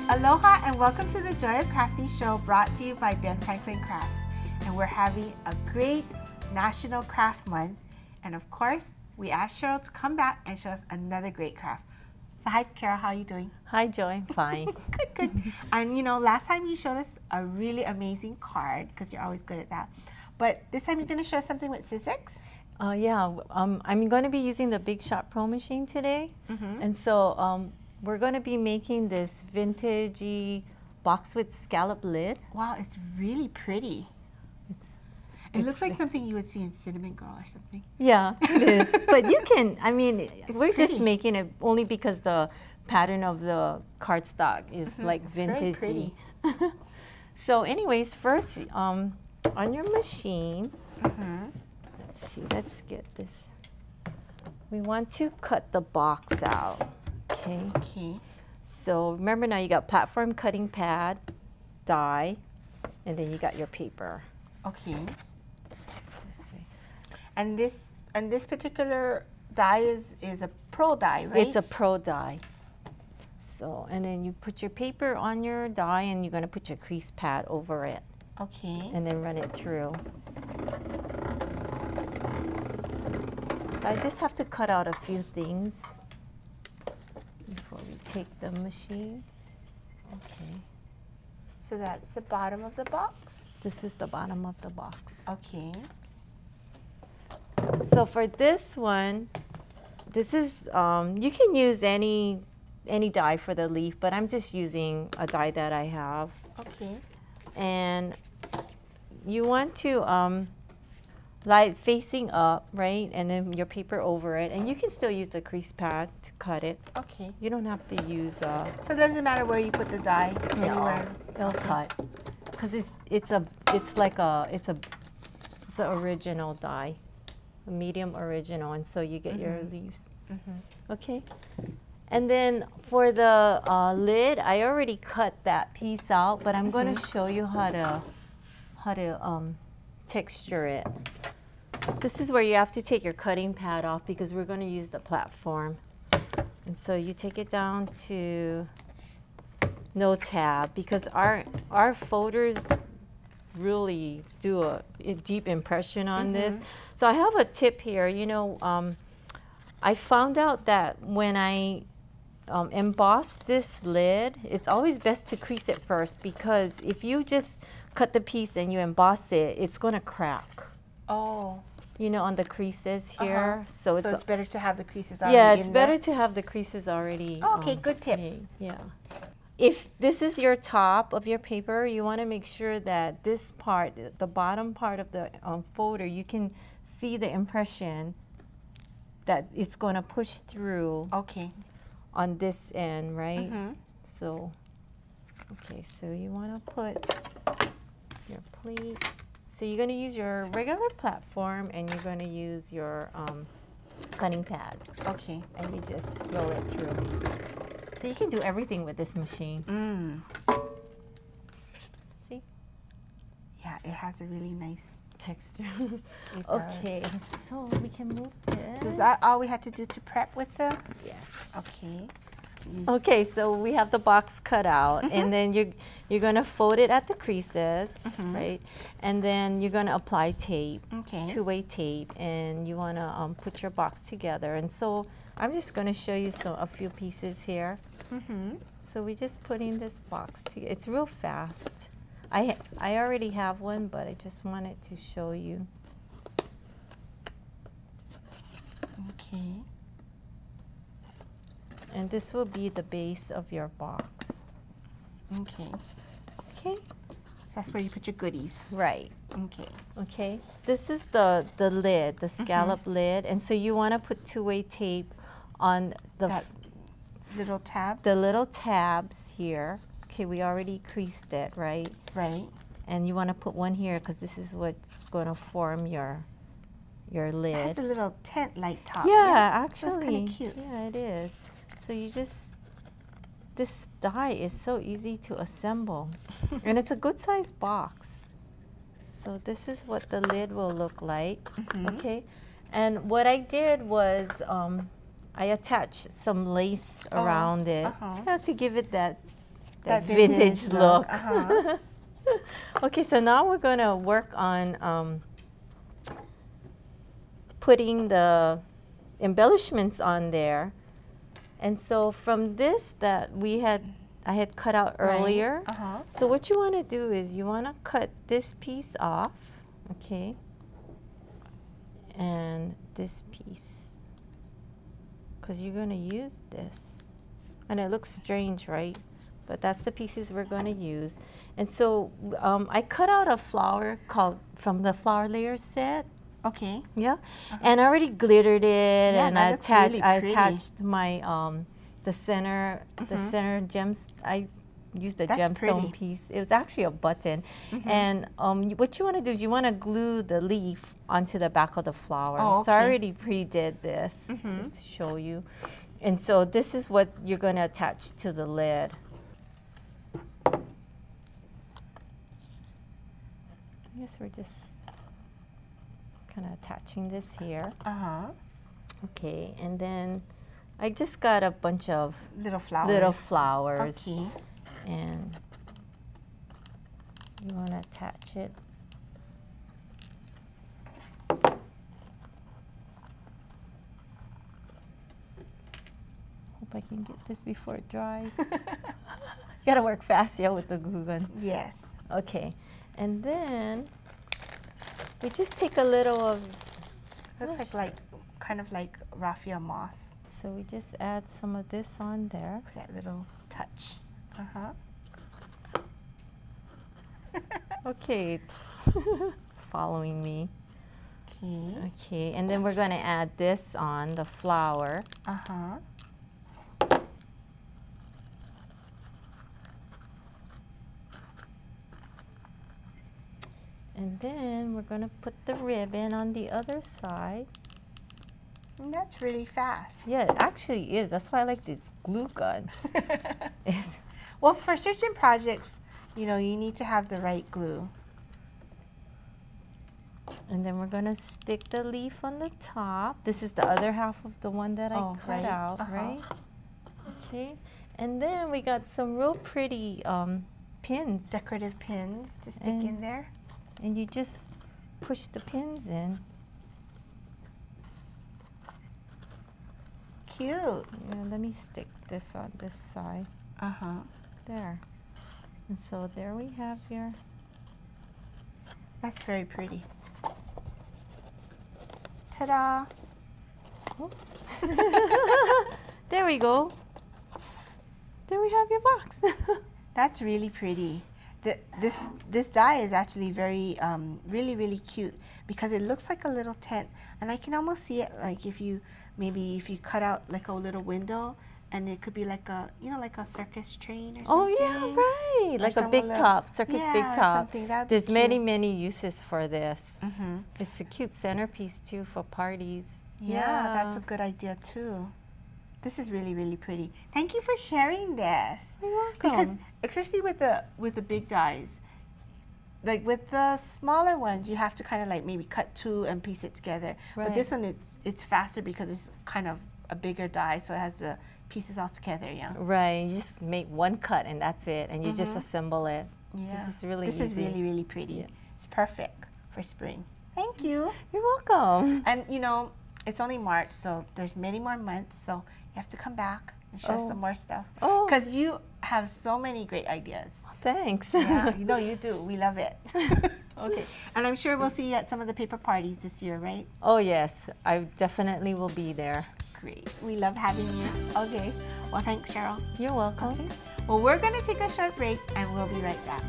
Aloha and welcome to the Joy of Crafting show brought to you by Ben Franklin Crafts. And we're having a great National Craft Month. And of course, we asked Cheryl to come back and show us another great craft. So hi Cheryl, how are you doing? Hi Joy, fine. Good, good. And you know, last time you showed us a really amazing card, because you're always good at that. But this time you're going to show us something with SIzzix? Yeah, I'm going to be using the Big Shot Pro machine today. And so we're going to be making this vintage box with scallop lid. Wow, it's really pretty. It looks like something you would see in Cinnamon Girl or something. Yeah, it is. But you can, I mean, we're pretty. just making it only because the pattern of the cardstock is like vintage. Very pretty. So anyways, first on your machine, let's see, let's get this. We want to cut the box out, okay? Okay. So remember now you got platform cutting pad, die, and then you got your paper. Okay. And this particular die is a pro die, right? It's a pro die. So, and then you put your paper on your die and you're going to put your crease pad over it. Okay. And then run it through. So I just have to cut out a few things before we take the machine. Okay. So that's the bottom of the box? This is the bottom of the box. Okay. So for this one, this is, you can use any die for the leaf, but I'm just using a die that I have. Okay. And you want to lie facing up, right? And then your paper over it. And you can still use the crease pad to cut it. Okay. You don't have to use So it doesn't matter where you put the die? Anywhere? It'll cut. Because it's an original die. A medium original, and so you get your leaves. Okay. And then for the lid, I already cut that piece out, but I'm going to show you how to texture it. This is where you have to take your cutting pad off because we're going to use the platform. And so you take it down to no tab because our folders really do a deep impression on this. So I have a tip here. You know, I found out that when I emboss this lid, it's always best to crease it first because if you just cut the piece and you emboss it, it's going to crack. Oh. You know, on the creases here. So it's better to have the creases already Yeah, it's better to have the creases already. Oh, okay, good tip. Made. Yeah. If this is your top of your paper, you want to make sure that this part, the bottom part of the folder, you can see the impression that it's going to push through on this end, right? So, okay, so you want to put your plate. So you're going to use your regular platform and you're going to use your cutting pads. Okay. And you just roll it through. So you can do everything with this machine. See? Yeah, it has a really nice texture. Okay, so we can move this. So is that all we had to do to prep with the? Yes. Okay. Okay, so we have the box cut out, and then you're gonna fold it at the creases, right? And then you're gonna apply tape, two-way tape, and you wanna put your box together. And so I'm just gonna show you a few pieces here. So we're just putting this box together. It's real fast. I already have one, but I just wanted to show you. Okay. And this will be the base of your box. Okay. Okay. So that's where you put your goodies. Right. Okay. Okay. This is the lid, the scallop lid, and so you want to put two-way tape on the little tab. The little tabs here. Okay, we already creased it, right? Right. And you want to put one here because this is what's going to form your lid. It has a little tent-like top. Yeah, actually. That's kind of cute. Yeah, it is. So you just, this die is so easy to assemble. And it's a good sized box. So this is what the lid will look like. Okay. And what I did was I attached some lace around it to give it that that vintage look. Okay, so now we're going to work on putting the embellishments on there. And so from this that I had cut out earlier. So what you want to do is you want to cut this piece off, okay, and this piece, because you're going to use this. And it looks strange, right? But that's the pieces we're going to use. And so I cut out a flower from the flower layers set. Okay. Yeah. And I already glittered it, Yeah, and I attached my the center gems. I used a gemstone piece. It was actually a button. And what you want to do is you want to glue the leaf onto the back of the flower. Oh, okay. So I already pre-did this just to show you. And so this is what you're going to attach to the lid. I guess we're just kind of attaching this here. Okay, and then I just got a bunch of little flowers. Okay. And you want to attach it. Hope I can get this before it dries. You gotta work fast, yeah, with the glue gun. Yes. Okay, and then we just take a little of. Looks like kind of like raffia moss. So we just add some of this on there. That little touch. Okay, it's following me. Okay. Okay, and then we're going to add this on the flower. And then we're going to put the ribbon on the other side. And that's really fast. Yeah, it actually is. That's why I like this glue gun. Well, for certain projects, you know, you need to have the right glue. And then we're going to stick the leaf on the top. This is the other half of the one that I cut out, right? Okay. And then we got some real pretty pins. Decorative pins to stick in there. And you just push the pins in. Cute. Yeah, let me stick this on this side. There. And so there we have your. That's very pretty. Ta-da! Oops. There we go. There we have your box. That's really pretty. This die is actually very, really cute because it looks like a little tent, and I can almost see it like if you cut out like a little window, and it could be like a, you know, like a circus train or something. Oh yeah, right. Like a big top, circus big top. There's many uses for this. It's a cute centerpiece too for parties. Yeah, that's a good idea too. This is really pretty. Thank you for sharing this. You're welcome. Because especially with the big dies, like with the smaller ones, you have to kind of like maybe cut two and piece it together. Right. But this one, it's faster because it's kind of a bigger die, so it has the pieces all together. Yeah. Right. You just make one cut and that's it, and you just assemble it. Yeah. This is really easy. This is really pretty. Yeah. It's perfect for spring. Thank you. You're welcome. And you know, it's only March, so there's many more months. So you have to come back and show some more stuff. Because you have so many great ideas. Thanks. Yeah, you know you do. We love it. Okay. And I'm sure we'll see you at some of the paper parties this year, right? Oh, yes. I definitely will be there. Great. We love having you. Okay. Well, thanks, Cheryl. You're welcome. Okay. Well, we're going to take a short break, and we'll be right back.